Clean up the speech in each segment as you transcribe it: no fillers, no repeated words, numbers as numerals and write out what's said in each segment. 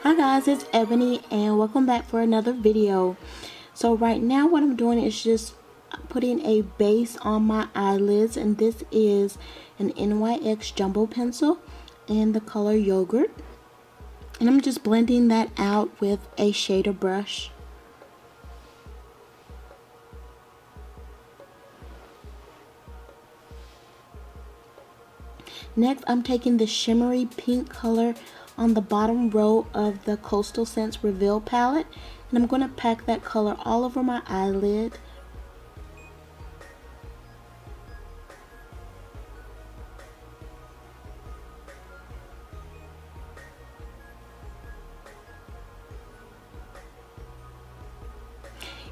Hi guys, it's Ebony and welcome back for another video. So right now what I'm doing is just putting a base on my eyelids, and this is an NYX Jumbo Pencil in the color Yogurt. And I'm just blending that out with a shader brush. Next, I'm taking the shimmery pink color on the bottom row of the Coastal Scents Reveal palette, and I'm going to pack that color all over my eyelid.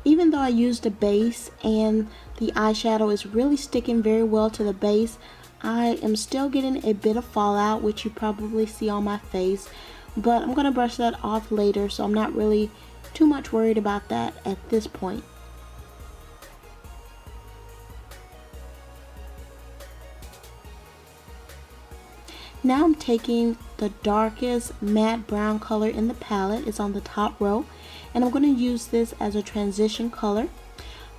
Even though I used a base and the eyeshadow is really sticking very well to the base, I am still getting a bit of fallout, which you probably see on my face, but I'm going to brush that off later, so I'm not really too much worried about that at this point. Now I'm taking the darkest matte brown color in the palette. It's on the top row, and I'm going to use this as a transition color.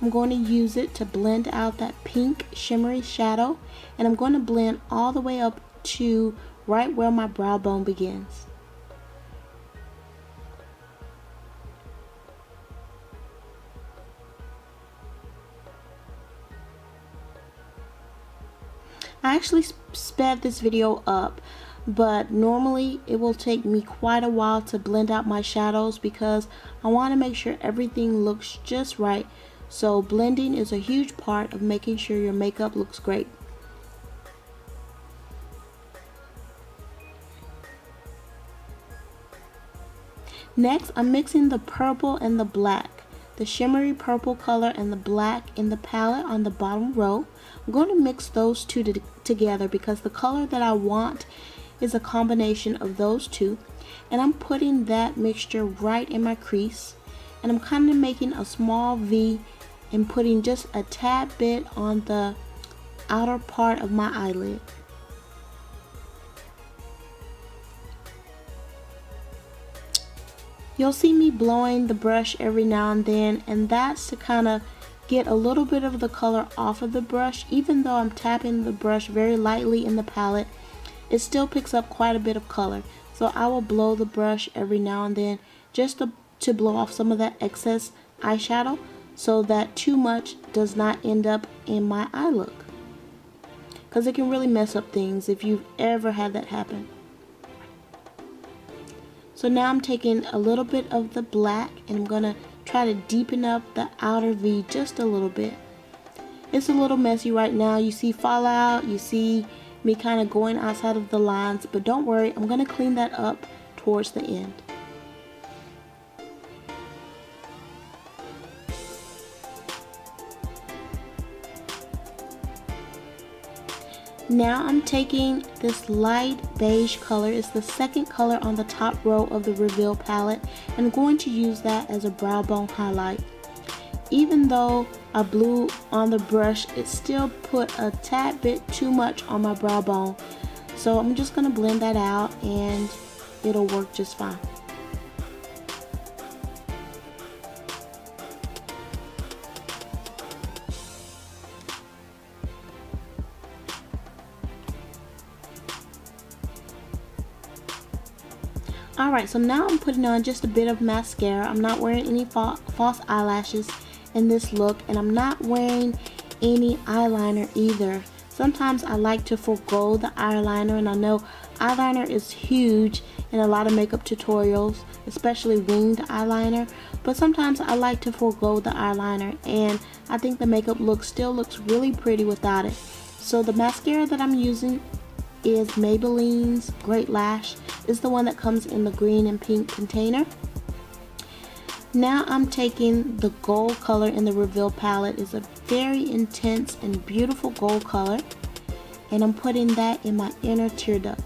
I'm going to use it to blend out that pink shimmery shadow, and I'm going to blend all the way up to right where my brow bone begins. I actually sped this video up, but normally it will take me quite a while to blend out my shadows because I want to make sure everything looks just right. So blending is a huge part of making sure your makeup looks great. Next, I'm mixing the purple and the black, the shimmery purple color and the black in the palette on the bottom row. I'm going to mix those two together because the color that I want is a combination of those two, and I'm putting that mixture right in my crease, and I'm kind of making a small V and putting just a tad bit on the outer part of my eyelid. You'll see me blowing the brush every now and then, and that's to kind of get a little bit of the color off of the brush. Even though I'm tapping the brush very lightly in the palette, it still picks up quite a bit of color. So I will blow the brush every now and then just to blow off some of that excess eyeshadow, so that too much does not end up in my eye look, because it can really mess up things if you've ever had that happen. So now I'm taking a little bit of the black and I'm going to try to deepen up the outer V just a little bit. It's a little messy right now. You see fallout, you see me kind of going outside of the lines, but don't worry, I'm going to clean that up towards the end. Now I'm taking this light beige color. It's the second color on the top row of the Reveal palette, and I'm going to use that as a brow bone highlight. Even though I blew on the brush, it still put a tad bit too much on my brow bone. So I'm just going to blend that out and it'll work just fine. Alright, so now I'm putting on just a bit of mascara. I'm not wearing any false eyelashes in this look, and I'm not wearing any eyeliner either. Sometimes I like to forego the eyeliner, and I know eyeliner is huge in a lot of makeup tutorials, especially winged eyeliner, but sometimes I like to forego the eyeliner, and I think the makeup look still looks really pretty without it. So the mascara that I'm using is Maybelline's Great Lash. Is the one that comes in the green and pink container. Now I'm taking the gold color in the Reveal palette. It's a very intense and beautiful gold color, and I'm putting that in my inner tear duct.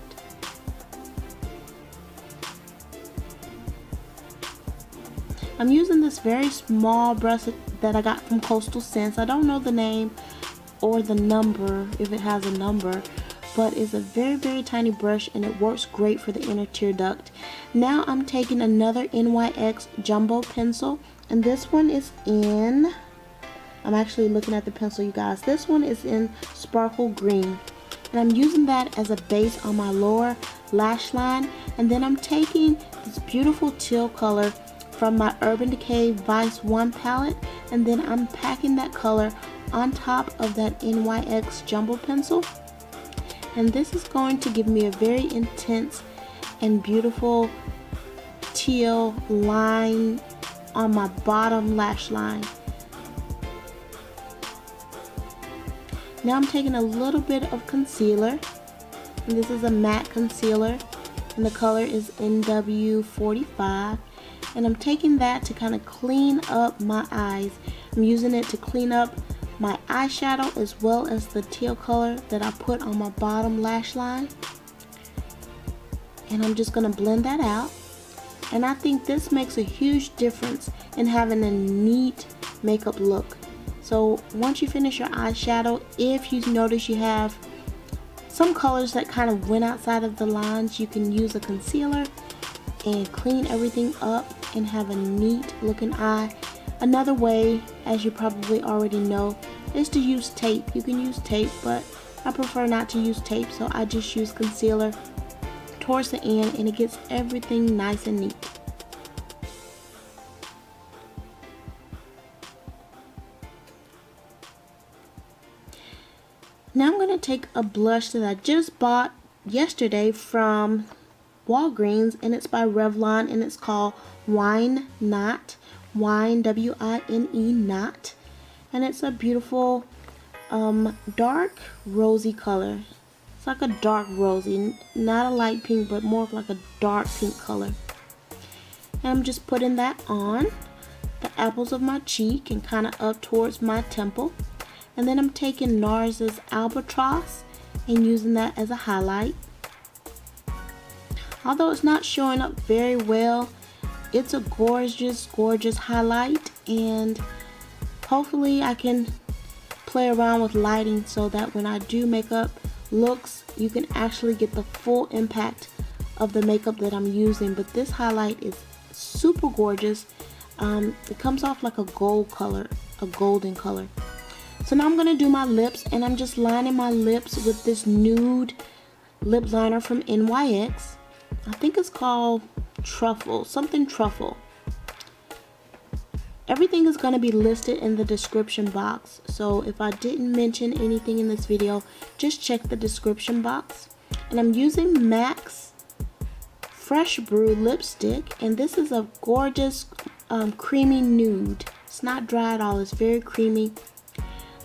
I'm using this very small brush that I got from Coastal Scents. I don't know the name or the number, if it has a number, but it's a very tiny brush and it works great for the inner tear duct. Now I'm taking another NYX jumbo pencil, and this one is in, I'm actually looking at the pencil, you guys. This one is in Sparkle Green, and I'm using that as a base on my lower lash line. And then I'm taking this beautiful teal color from my Urban Decay Vice 1 palette, and then I'm packing that color on top of that NYX jumbo pencil. And this is going to give me a very intense and beautiful teal line on my bottom lash line. Now I'm taking a little bit of concealer, and this is a matte concealer, and the color is NW45, and I'm taking that to kind of clean up my eyes. I'm using it to clean up my eyeshadow as well as the teal color that I put on my bottom lash line, and I'm just going to blend that out. And I think this makes a huge difference in having a neat makeup look. So once you finish your eyeshadow, if you notice you have some colors that kind of went outside of the lines, you can use a concealer and clean everything up and have a neat looking eye. Another way, as you probably already know, is to use tape. You can use tape, but I prefer not to use tape, so I just use concealer towards the end, and it gets everything nice and neat. Now I'm going to take a blush that I just bought yesterday from Walgreens, and it's by Revlon, and it's called Wine Not. Wine, W-I-N-E, Not. And it's a beautiful dark rosy color. It's like a dark rosy, not a light pink, but more of like a dark pink color. And I'm just putting that on the apples of my cheek and kind of up towards my temple. And then I'm taking NARS Albatross and using that as a highlight. Although it's not showing up very well, it's a gorgeous highlight, and hopefully I can play around with lighting so that when I do makeup looks, you can actually get the full impact of the makeup that I'm using. But this highlight is super gorgeous. It comes off like a gold color, a golden color. So now I'm going to do my lips, and I'm just lining my lips with this Nude lip liner from NYX. I think it's called Truffle, something Truffle. Everything is going to be listed in the description box, so if I didn't mention anything in this video, just check the description box. And I'm using MAC's Fresh Brew lipstick, and this is a gorgeous creamy nude. It's not dry at all, it's very creamy.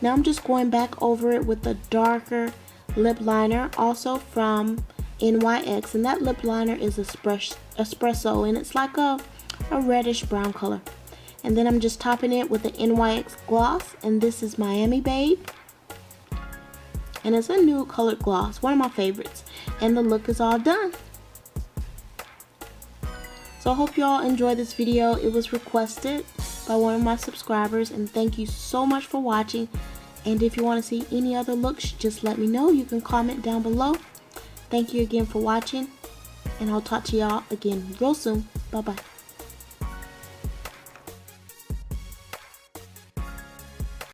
Now I'm just going back over it with a darker lip liner, also from NYX, and that lip liner is Espresso, and it's like a reddish brown color. And then I'm just topping it with the NYX gloss, and this is Miami Babe, and it's a nude colored gloss, one of my favorites, and the look is all done. So I hope you all enjoyed this video. It was requested by one of my subscribers, and thank you so much for watching. And if you want to see any other looks, just let me know. You can comment down below. Thank you again for watching, and I'll talk to y'all again real soon. Bye bye.